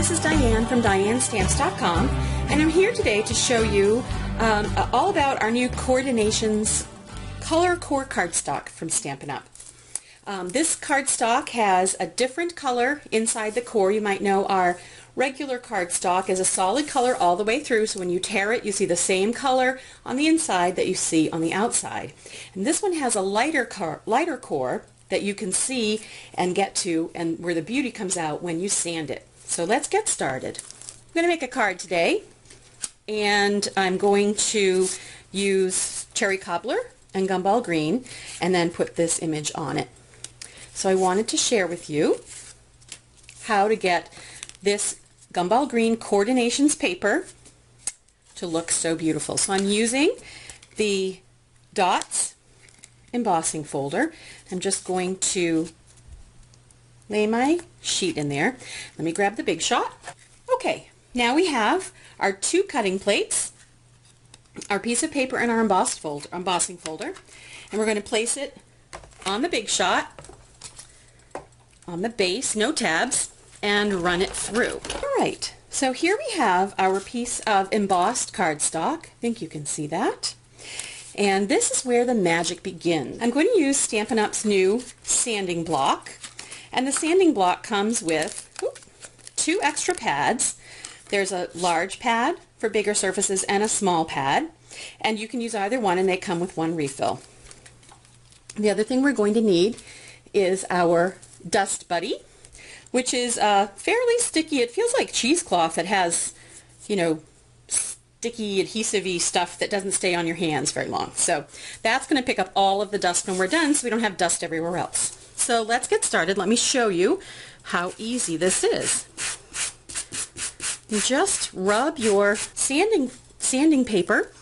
this is Diane from DianeStamps.com, and I'm here today to show you all about our new Coordinations Color Core cardstock from Stampin Up. This cardstock has a different color inside the core. You might know our regular cardstock is a solid color all the way through, so when you tear it you see the same color on the inside that you see on the outside. And this one has a lighter core that you can see and get to, and where the beauty comes out when you sand it. So let's get started. I'm going to make a card today, and I'm going to use cherry cobbler and gumball green and then put this image on it. So I wanted to share with you how to get this gumball green Coordinations paper to look so beautiful. So I'm using the Dots embossing folder. I'm just going to lay my sheet in there. Let me grab the Big Shot. Okay, now we have our two cutting plates, our piece of paper, and our embossing folder, and we're going to place it on the Big Shot, on the base, no tabs, and run it through. Alright, so here we have our piece of embossed cardstock. I think you can see that. And this is where the magic begins. I'm going to use Stampin' Up's new sanding block, and the sanding block comes with two extra pads. There's a large pad for bigger surfaces and a small pad, and you can use either one, and they come with one refill. The other thing we're going to need is our Dust Buddy, which is fairly sticky. It feels like cheesecloth. It has, you know, sticky adhesive-y stuff that doesn't stay on your hands very long. So that's going to pick up all of the dust when we're done, so we don't have dust everywhere else. So let's get started. Let me show you how easy this is. You just rub your sanding paper,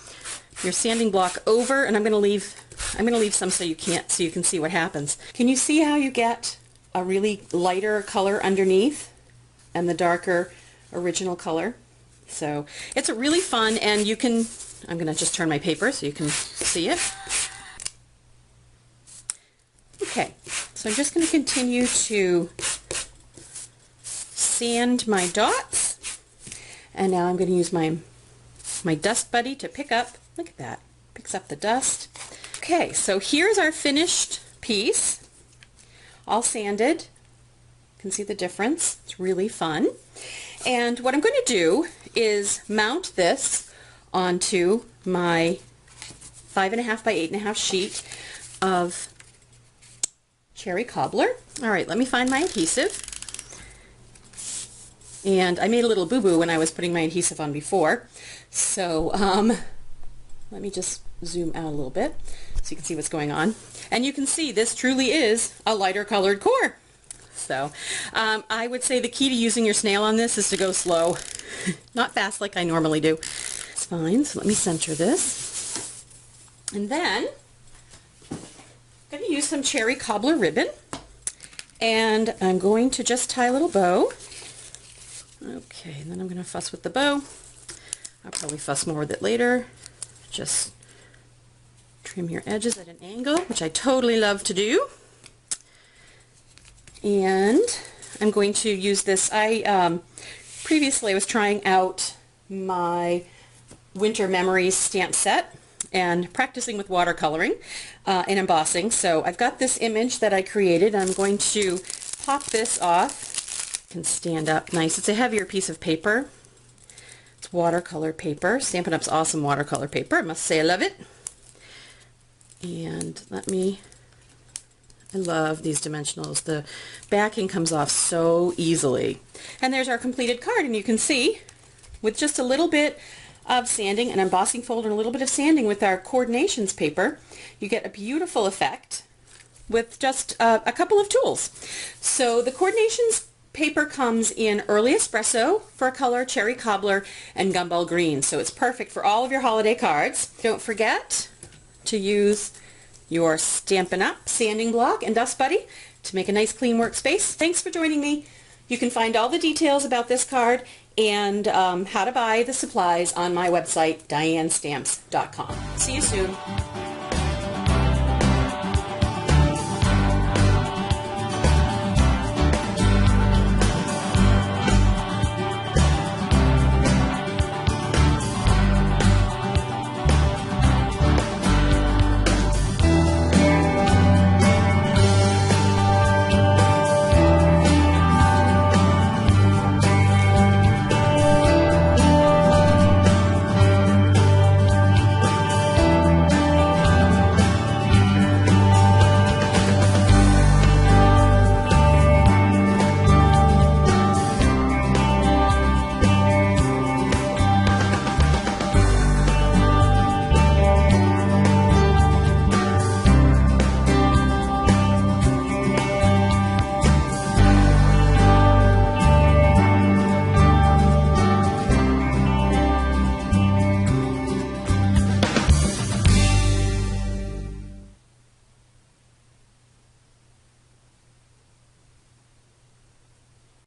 your sanding block over, and I'm going to leave some so you can see what happens. Can you see how you get a really lighter color underneath and the darker original color? So it's a really fun, and you can, I'm going to just turn my paper so you can see it. Okay, so I'm just going to continue to sand my dots, and now I'm going to use my Dust Buddy to pick up, look at that, picks up the dust. Okay, so here's our finished piece, all sanded. You can see the difference. It's really fun. And what I'm going to do is mount this onto my 5.5 by 8.5 sheet of cherry cobbler. Alright, let me find my adhesive. And I made a little boo-boo when I was putting my adhesive on before. So let me just zoom out a little bit so you can see what's going on. And you can see this truly is a lighter colored core. So I would say the key to using your snail on this is to go slow, not fast like I normally do. It's fine, so let me center this. And then I'm going to use some cherry cobbler ribbon, and I'm going to just tie a little bow. Okay, and then I'm going to fuss with the bow. I'll probably fuss more with it later. Just trim your edges at an angle, which I totally love to do. And I'm going to use this. Previously I was trying out my Winter Memories stamp set and practicing with watercoloring and embossing. So I've got this image that I created. I'm going to pop this off. It can stand up nice. It's a heavier piece of paper. It's watercolor paper. Stampin' Up's awesome watercolor paper. I must say I love it. And I love these dimensionals. The backing comes off so easily. And there's our completed card, and you can see with just a little bit of sanding, an embossing folder, and a little bit of sanding with our Coordinations paper, you get a beautiful effect with just a couple of tools. So the Coordinations paper comes in Early Espresso for a color, cherry cobbler, and gumball green. So it's perfect for all of your holiday cards. Don't forget to use your Stampin' Up sanding block and Dust Buddy to make a nice clean workspace. Thanks for joining me. You can find all the details about this card and how to buy the supplies on my website, DianeStamps.com. See you soon.